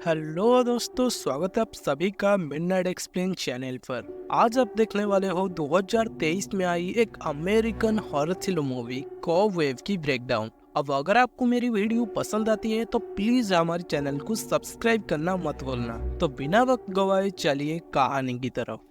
Hello दोस्तों, स्वागत है आप सभी का मिडनाइट एक्सप्लेन चैनल पर। आज आप देखने वाले हो 2023 में आई एक American horror thriller movie cobweb की ब्रेकडाउन। अब अगर आपको मेरी वीडियो पसंद आती है तो प्लीज हमारे चैनल को सब्सक्राइब करना मत भूलना। तो बिना वक्त गवाए चलिए कहानी की तरफ।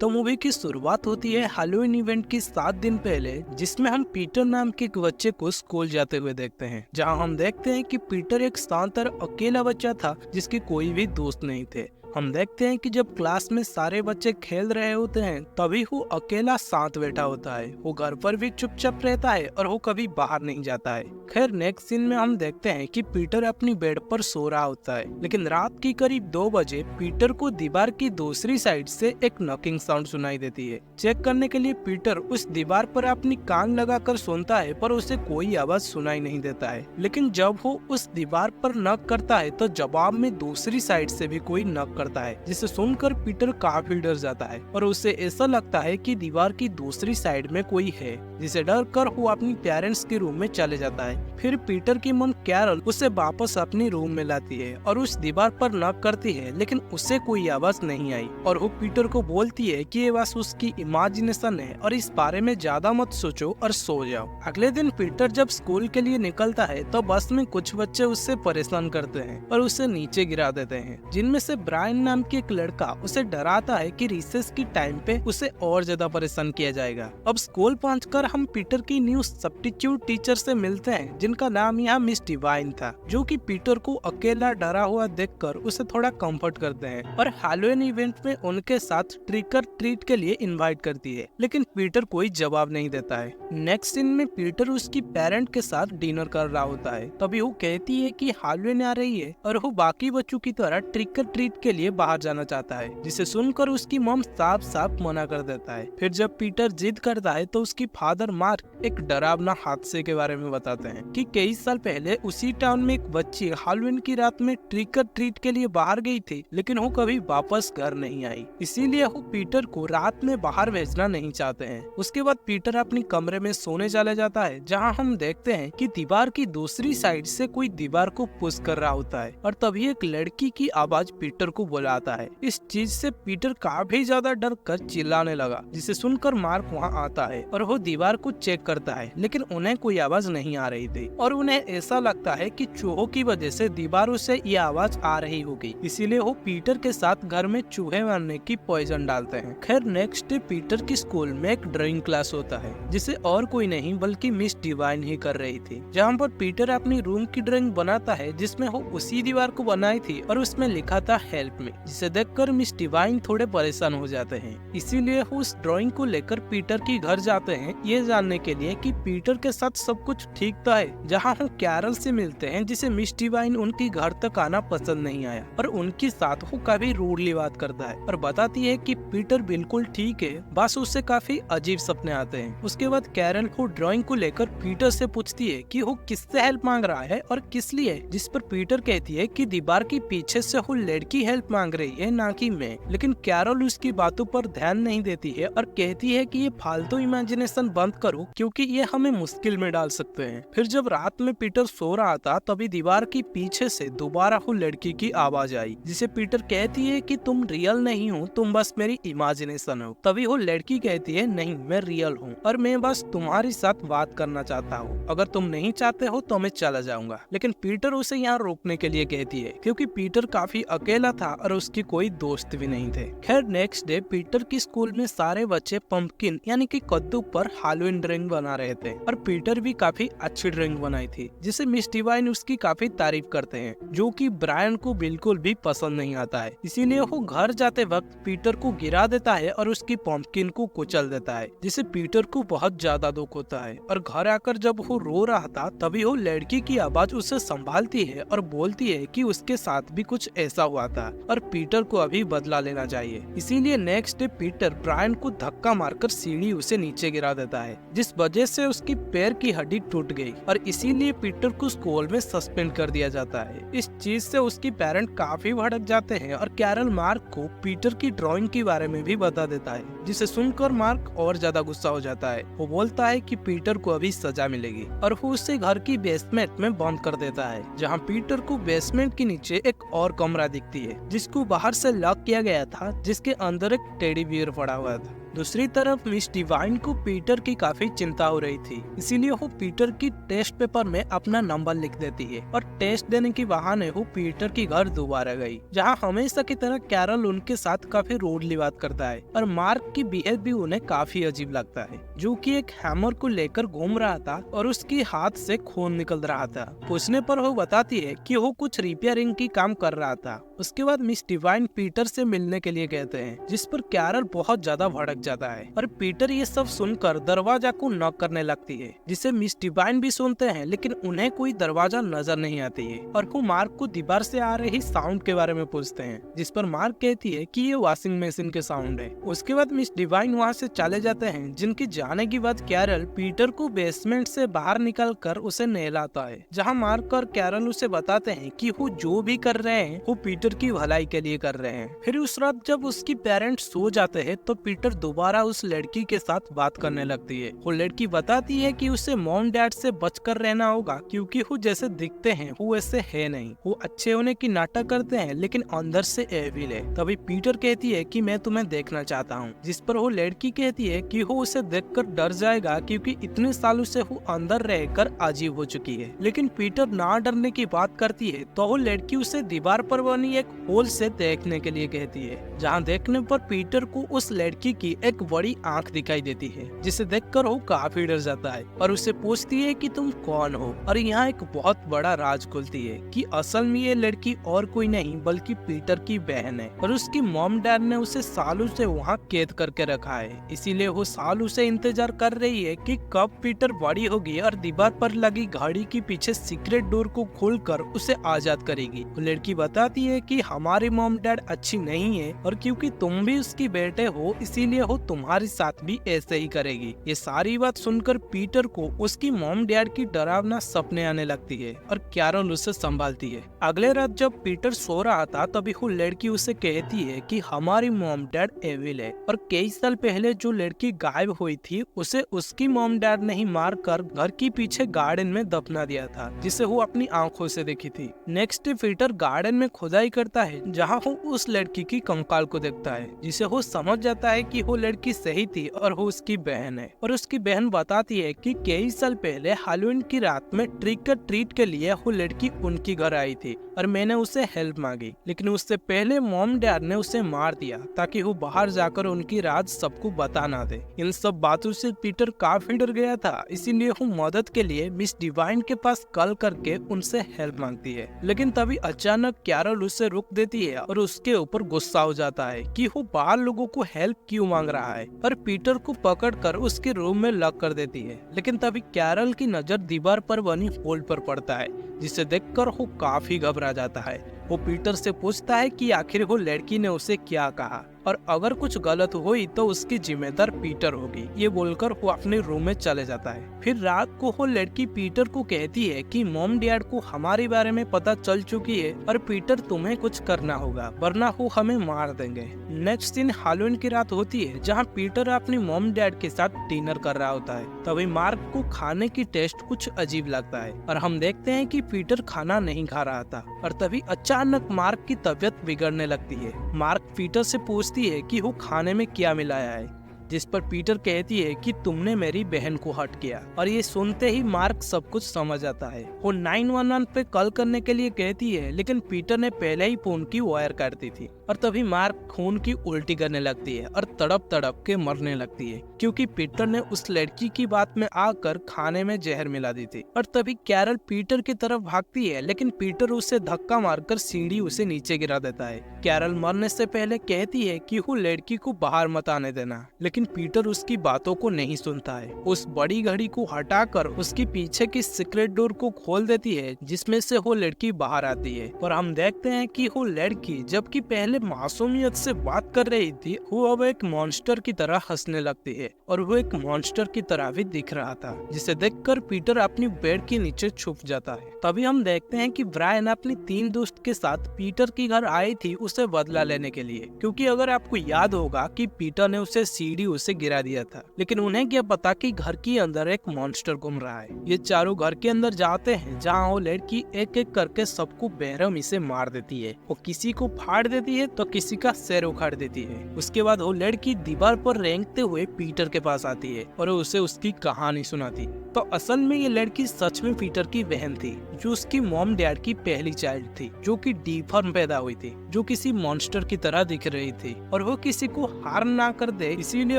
तो मूवी की शुरुआत होती है हैलोवीन इवेंट की 7 दिन पहले, जिसमें हम पीटर नाम के एक बच्चे को स्कूल जाते हुए देखते हैं। जहां हम देखते हैं कि पीटर एक शांत और अकेला बच्चा था जिसके कोई भी दोस्त नहीं थे। हम देखते हैं कि जब क्लास में सारे बच्चे खेल रहे होते हैं तभी वो अकेला साथ बैठा होता है। वो घर पर भी चुपचाप रहता है और वो कभी बाहर नहीं जाता है। खैर, नेक्स्ट सीन में हम देखते हैं कि पीटर अपनी बेड पर सो रहा होता है, लेकिन रात की करीब 2 बजे पीटर को दीवार की दूसरी साइड से एक नॉकिंग साउंड सुनाई देती है। चेक करने के लिए पीटर उस दीवार पर अपनी कान लगाकर सुनता है, पर उसे कोई आवाज सुनाई नहीं देता है। लेकिन जब वो उस दीवार पर नॉक करता है तो जवाब में दूसरी साइड से भी कोई नॉक करता है, जिसे सुनकर पीटर काफी डर जाता है और उसे ऐसा लगता है कि दीवार की दूसरी साइड में कोई है, जिसे डर कर वो अपनी पेरेंट्स के रूम में चले जाता है। फिर पीटर की मम कैरल उसे वापस अपने रूम में लाती है और उस दीवार पर नॉक करती है, लेकिन उससे कोई आवाज नहीं आई और वो पीटर को बोलती है कि ये बस उसकी इमेजिनेशन है और इस बारे में ज्यादा मत सोचो और सो जाओ। अगले दिन पीटर जब स्कूल के लिए निकलता है तो बस में कुछ बच्चे उससे परेशान करते हैं और उसे नीचे गिरा देते हैं, जिनमें से ब्रायन नाम की एक लड़का उसे डराता है कि रिसेस की टाइम पे उसे और ज्यादा परेशान किया जाएगा। अब स्कूल पहुंचकर हम पीटर की न्यू सब्स्टिट्यूट टीचर से मिलते हैं, जिनका नाम यहाँ मिस डिवाइन था, जो कि पीटर को अकेला डरा हुआ देखकर उसे थोड़ा कंफर्ट करते हैं और हैलोवीन इवेंट में उनके साथ ट्रिक और ट्रीट के लिए इनवाइट करती है, लेकिन पीटर कोई जवाब नहीं देता है। नेक्स्ट सीन में पीटर उसकी पेरेंट के साथ डिनर कर रहा होता है, तभी वो कहती है कि हैलोवीन आ रही है और वो बाकी बच्चों की तरह ट्रिक और ट्रीट के लिए बाहर जाना चाहता है, जिसे सुनकर उसकी मम साफ साफ मना कर देता है। फिर जब पीटर जिद करता है तो उसकी फादर मार्क एक डरावना हादसे के बारे में बताते हैं कि कई साल पहले उसी टाउन में एक बच्ची हैलोवीन की रात में ट्रिक और ट्रीट के लिए बाहर गई थी, लेकिन वो कभी वापस घर नहीं आई। इसीलिए वो पीटर को रात में बाहर भेजना नहीं चाहते हैं। उसके बाद पीटर अपनी कमरे में सोने चला जाता है, जहाँ हम देखते हैं कि दीवार की दूसरी साइड से कोई दीवार को पुश कर रहा होता है और तभी एक लड़की की आवाज पीटर को बुलाता है। इस चीज से पीटर काफी ज्यादा डर कर चिल्लाने लगा, जिसे सुनकर मार्क वहाँ आता है और वो दीवार को चेक करता है, लेकिन उन्हें कोई आवाज नहीं आ रही थी और उन्हें ऐसा लगता है कि चूहों की वजह से दीवारों से ये आवाज आ रही होगी। इसीलिए वो पीटर के साथ घर में चूहे मारने की पॉइजन डालते हैं। खैर, नेक्स्ट डे पीटर की स्कूल में एक ड्राइंग क्लास होता है, जिसे और कोई नहीं बल्कि मिस डिवाइन ही कर रही थी, जहाँ पर पीटर अपनी रूम की ड्राइंग बनाता है, जिसमें वो उसी दीवार को बनाई थी और उसमें लिखा था हेल्प मी, जिसे देखकर मिस डिवाइन थोड़े परेशान हो जाते हैं। इसीलिए वो उस ड्राइंग को लेकर पीटर के घर जाते हैं, ये जानने के लिए कि पीटर के साथ सब कुछ ठीक तो है। जहाँ वो कैरल से मिलते हैं, जिसे मिस डिवाइन उनके घर तक आना पसंद नहीं आया और उनके साथ वो काफी रूडली बात करता है और बताती है कि पीटर बिल्कुल ठीक है, बस उससे काफी अजीब सपने आते हैं। उसके बाद कैरल को ड्राइंग को लेकर पीटर से पूछती है कि वो किससे हेल्प मांग रहा है और किस लिए, जिस पर पीटर कहती है कि दीवार के पीछे से वो लड़की हेल्प मांग रही है, ना कि मैं। लेकिन कैरल उसकी बातों पर ध्यान नहीं देती है और कहती है कि ये फालतू इमेजिनेशन बंद करो, क्योंकि ये हमें मुश्किल में डाल सकते हैं। फिर जब रात में पीटर सो रहा था तभी दीवार के पीछे से दोबारा वो लड़की की आवाज आई, जिसे पीटर कहती है कि तुम रियल नहीं हो, तुम बस मेरी इमेजिनेशन हो। तभी वो लड़की कहती है नहीं, मैं रियल हूँ और मैं बस तुम्हारे साथ बात करना चाहता हूँ, अगर तुम नहीं चाहते हो तो मैं चला जाऊंगा। लेकिन पीटर उसे यहाँ रोकने के लिए कहती है, क्योंकि पीटर काफी अकेला था और उसकी कोई दोस्त भी नहीं थे। खैर, नेक्स्ट डे पीटर की स्कूल में सारे बच्चे पंपकिन यानी कि कद्दू पर हैलोवीन ड्राइंग बना रहे थे और पीटर भी काफी अच्छी ड्राइंग बनाई थी, जिसे मिस डिवाइन उसकी काफी तारीफ करते हैं, जो कि ब्रायन को बिल्कुल भी पसंद नहीं आता है। इसीलिए वो घर जाते वक्त पीटर को गिरा देता है और उसकी पंपकिन को कुचल देता है, जिसे पीटर को बहुत ज्यादा दुख होता है और घर आकर जब वो रो रहा था तभी वो लड़की की आवाज उसे संभालती है और बोलती है कि उसके साथ भी कुछ ऐसा हुआ था और पीटर को अभी बदला लेना चाहिए। इसीलिए नेक्स्ट डे पीटर ब्रायन को धक्का मारकर सीढ़ी उसे नीचे गिरा देता है, जिस वजह से उसकी पैर की हड्डी टूट गई और इसीलिए पीटर को स्कूल में सस्पेंड कर दिया जाता है। इस चीज से उसकी पेरेंट काफी भड़क जाते हैं और कैरल मार्क को पीटर की ड्राइंग के बारे में भी बता देता है, जिसे सुनकर मार्क और ज्यादा गुस्सा हो जाता है। वो बोलता है कि पीटर को अभी सजा मिलेगी और वो उसे घर की बेसमेंट में बंद कर देता है, जहाँ पीटर को बेसमेंट के नीचे एक और कमरा दिखती है जिसको बाहर से लॉक किया गया था, जिसके अंदर एक टेडी बियर पड़ा हुआ था। दूसरी तरफ मिस डिवाइन को पीटर की काफी चिंता हो रही थी, इसीलिए वो पीटर की टेस्ट पेपर में अपना नंबर लिख देती है और टेस्ट देने के बहाने वो पीटर की घर दोबारा गई, जहाँ हमेशा की तरह कैरल उनके साथ काफी रूडली बात करता है और मार्क की बिहेव भी उन्हें काफी अजीब लगता है, जो कि एक हैमर को लेकर घूम रहा था और उसके हाथ से खून निकल रहा था। पूछने पर वो बताती है कि वो कुछ रिपेयरिंग की काम कर रहा था। उसके बाद मिस डिवाइन पीटर से मिलने के लिए कहते हैं, जिस पर कैरल बहुत ज्यादा भड़क जाता है और पीटर ये सब सुनकर दरवाजा को नॉक करने लगती है, जिसे मिस डिवाइन भी सुनते हैं, लेकिन उन्हें कोई दरवाजा नजर नहीं आती है और वो मार्क को दीवार से आ रही साउंड के बारे में पूछते हैं, जिस पर मार्क कहती है कि ये वॉशिंग मशीन के साउंड है। उसके बाद मिस डिवाइन वहाँ से चले जाते हैं, जिनकी जाने के बाद कैरल पीटर को बेसमेंट से बाहर निकल कर उसे नहलाता है, जहाँ मार्क और कैरल उसे बताते हैं कि वो जो भी कर रहे हैं वो पीटर की भलाई के लिए कर रहे हैं। फिर उस रात जब उसकी पेरेंट्स सो जाते हैं तो पीटर दोबारा उस लड़की के साथ बात करने लगती है। वो लड़की बताती है कि उसे मॉम डैड से बचकर रहना होगा, क्योंकि वो जैसे दिखते हैं वो वैसे है नहीं। वो अच्छे होने की नाटक करते हैं लेकिन अंदर से एविल है। तभी पीटर कहती है कि मैं तुम्हें देखना चाहता हूँ, जिस पर वो लड़की कहती है कि वो उसे देखकर डर जाएगा, क्योंकि इतने सालों से वो अंदर रहकर अजीब हो चुकी है। लेकिन पीटर ना डरने की बात करती है तो वो लड़की उसे दीवार पर बनी एक होल से देखने के लिए कहती है, जहाँ देखने पर पीटर को उस लड़की की एक बड़ी आंख दिखाई देती है, जिसे देखकर वो काफी डर जाता है और उससे पूछती है कि तुम कौन हो। और यहाँ एक बहुत बड़ा राज खुलती है कि असल में ये लड़की और कोई नहीं बल्कि पीटर की बहन है और उसकी मॉम डैड ने उसे सालों से वहाँ कैद करके रखा है। इसीलिए वो सालों से इंतजार कर रही है कि कब पीटर बड़ी होगी और दीवार पर लगी घड़ी के पीछे सीक्रेट डोर को खोलकर उसे आजाद करेगी। वो लड़की बताती है कि हमारी मॉम डैड अच्छी नहीं है और क्योंकि तुम भी उसकी बेटे हो इसीलिए वो तुम्हारे साथ भी ऐसे ही करेगी। ये सारी बात सुनकर पीटर को उसकी मॉम डैड की डरावना सपने आने लगती है और कैरल उसे संभालती है। अगले रात जब पीटर सो रहा था तभी वो लड़की उसे कहती है कि हमारी मॉम डैड एविल है और कई साल पहले जो लड़की गायब हुई थी उसे उसकी मॉम डैड ने ही मार कर घर के पीछे गार्डन में दफना दिया था, जिसे वो अपनी आंखों से देखी थी। नेक्स्ट डे पीटर गार्डन में खुदाई करता है, जहाँ वो उस लड़की की कंकाल को देखता है, जिसे वो समझ जाता है कि वो लड़की सही थी और वो उसकी बहन है। और उसकी बहन बताती है कि कई साल पहले हैलोवीन की रात में ट्रिक और ट्रीट के लिए वो लड़की उनकी घर आई थी और मैंने उसे हेल्प मांगी, लेकिन उससे पहले मॉम डैड ने उसे मार दिया ताकि वो बाहर जाकर उनकी राज सबको बता ना दे। इन सब बातों से पीटर काफी डर गया था, इसीलिए वो मदद के लिए मिस डिवाइन के पास कॉल करके उनसे हेल्प मांगती है। लेकिन तभी अचानक कैरल उसे रोक देती है और उसके ऊपर गुस्सा हो जाता है कि वो बाहर लोगों को हेल्प क्यों मांग रहा है और पीटर को पकड़कर उसके रूम में लॉक कर देती है। लेकिन तभी कैरल की नजर दीवार पर बनी होल पर पड़ता है, जिसे देखकर वो काफी घबरा जाता है। वो पीटर से पूछता है कि आखिर वो लड़की ने उसे क्या कहा और अगर कुछ गलत हुई तो उसकी जिम्मेदार पीटर होगी। ये बोलकर वो अपने रूम में चले जाता है। फिर रात को वो लड़की पीटर को कहती है कि मॉम डैड को हमारे बारे में पता चल चुकी है और पीटर तुम्हें कुछ करना होगा वरना वो हमें मार देंगे। नेक्स्ट दिन हैलोवीन की रात होती है, जहाँ पीटर अपनी मॉम डैड के साथ डिनर कर रहा होता है। तभी मार्क को खाने की टेस्ट कुछ अजीब लगता है और हम देखते हैं कि पीटर खाना नहीं खा रहा था और तभी अचानक मार्क की तबीयत बिगड़ने लगती है। मार्क पीटर से पूछती है कि वो खाने में क्या मिलाया है, जिस पर पीटर कहती है कि तुमने मेरी बहन को हर्ट किया। और ये सुनते ही मार्क सब कुछ समझ आता है। वो 911 पे कॉल करने के लिए कहती है, लेकिन पीटर ने पहले ही फोन की वायर काट दी थी और तभी मार्क खून की उल्टी करने लगती है और तड़प तड़प के मरने लगती है, क्योंकि पीटर ने उस लड़की की बात में आकर खाने में जहर मिला दी थी। और तभी कैरल पीटर की तरफ भागती है, लेकिन पीटर उसे धक्का मारकर सीढ़ी उसे नीचे गिरा देता है। कैरल मरने से पहले कहती है कि वो लड़की को बाहर मत आने देना, लेकिन लेकिन पीटर उसकी बातों को नहीं सुनता है। उस बड़ी घड़ी को हटाकर उसके पीछे की सीक्रेट डोर को खोल देती है, जिसमें से वो लड़की बाहर आती है और हम देखते हैं कि वो लड़की जबकि पहले मासूमियत से बात कर रही थी, वो अब एक मॉन्स्टर की तरह हंसने लगती है और वो एक मॉन्स्टर की तरह भी दिख रहा था, जिसे देखकर पीटर अपनी बेड के नीचे छुप जाता है। तभी हम देखते हैं कि ब्रायन अपनी 3 दोस्त के साथ पीटर के घर आई थी उसे बदला लेने के लिए, क्योंकि अगर आपको याद होगा कि पीटर ने उसे सीढ़ी से गिरा दिया था, लेकिन उन्हें क्या पता कि घर के अंदर एक मॉन्स्टर घूम रहा है। ये चारों घर के अंदर जाते हैं, जहाँ वो लड़की एक एक करके सबको बेरहमी से मार देती है। वो किसी को फाड़ देती है तो किसी का सिर उखाड़ देती है। उसके बाद वो लड़की दीवार पर रेंगते हुए पीटर के पास आती है और उसे उसकी कहानी सुनाती। तो असल में ये लड़की सच में पीटर की बहन थी, जो उसकी मॉम डैड की पहली चाइल्ड थी, जो कि डिफॉर्म पैदा हुई थी, जो किसी मॉन्स्टर की तरह दिख रही थी और वो किसी को हार्म ना कर दे इसीलिए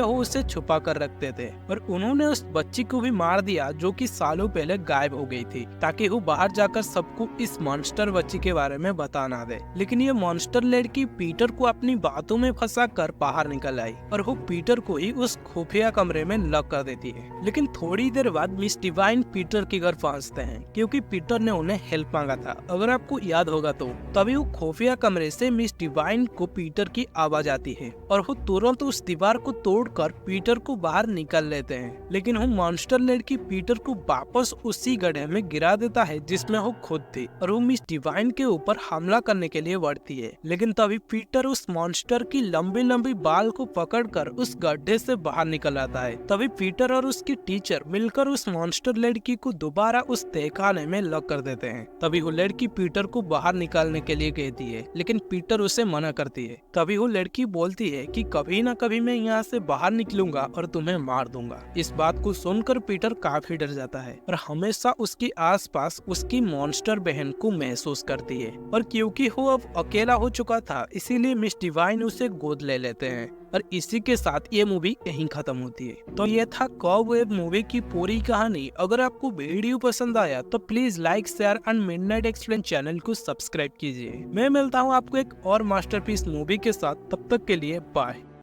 वो उसे छुपा कर रखते थे। और उन्होंने उस बच्ची को भी मार दिया जो कि सालों पहले गायब हो गई थी, ताकि वो बाहर जाकर सबको इस मॉन्स्टर बच्ची के बारे में बता ना दे। लेकिन ये मॉन्स्टर लड़की पीटर को अपनी बातों में फंसा कर बाहर निकल आई और वो पीटर को ही उस खुफिया कमरे में लॉक कर देती है। लेकिन थोड़ी देर बाद मिस डिवाइन पीटर के घर पहुंचते हैं, क्योंकि पीटर ने उन्हें हेल्प मांगा था। अगर आपको याद होगा तो तभी वो खुफिया कमरे से मिस डिवाइन को पीटर की आवाज आती है और वो तुरंत उस दीवार को तोड़कर पीटर को बाहर निकाल लेते हैं। लेकिन वो मॉन्स्टर लड़की पीटर को वापस उसी गड्ढे में गिरा देता है जिसमें वो खुद थी और वो मिस डिवाइन के ऊपर हमला करने के लिए बढ़ती है। लेकिन तभी पीटर उस मॉन्स्टर की लंबी लंबी बाल को पकड़कर उस गड्ढे से बाहर निकल आता है। तभी पीटर और उसकी टीचर मिलकर उस मॉन्स्टर लड़की को दोबारा उस तहखाने में लॉक कर देते हैं। तभी वो लड़की पीटर को बाहर निकालने के लिए कहती है, लेकिन पीटर उसे मना करती है। तभी वो लड़की बोलती है कि कभी ना कभी मैं यहाँ से बाहर निकलूंगा और तुम्हें मार दूंगा। इस बात को सुनकर पीटर काफी डर जाता है और हमेशा उसके आसपास उसकी मॉन्स्टर बहन को महसूस करती है। और क्योंकि वो अब अकेला हो चुका था, इसीलिए मिस डिवाइन उसे गोद ले लेते हैं। और इसी के साथ ये मूवी यहीं खत्म होती है। तो ये था कॉबवेब मूवी की पूरी कहानी। अगर आपको वीडियो पसंद आया तो please like, share and midnight explain channel को सब्सक्राइब कीजिए। मैं मिलता हूँ आपको एक और मास्टरपीस मूवी के साथ, तब तक के लिए बाय।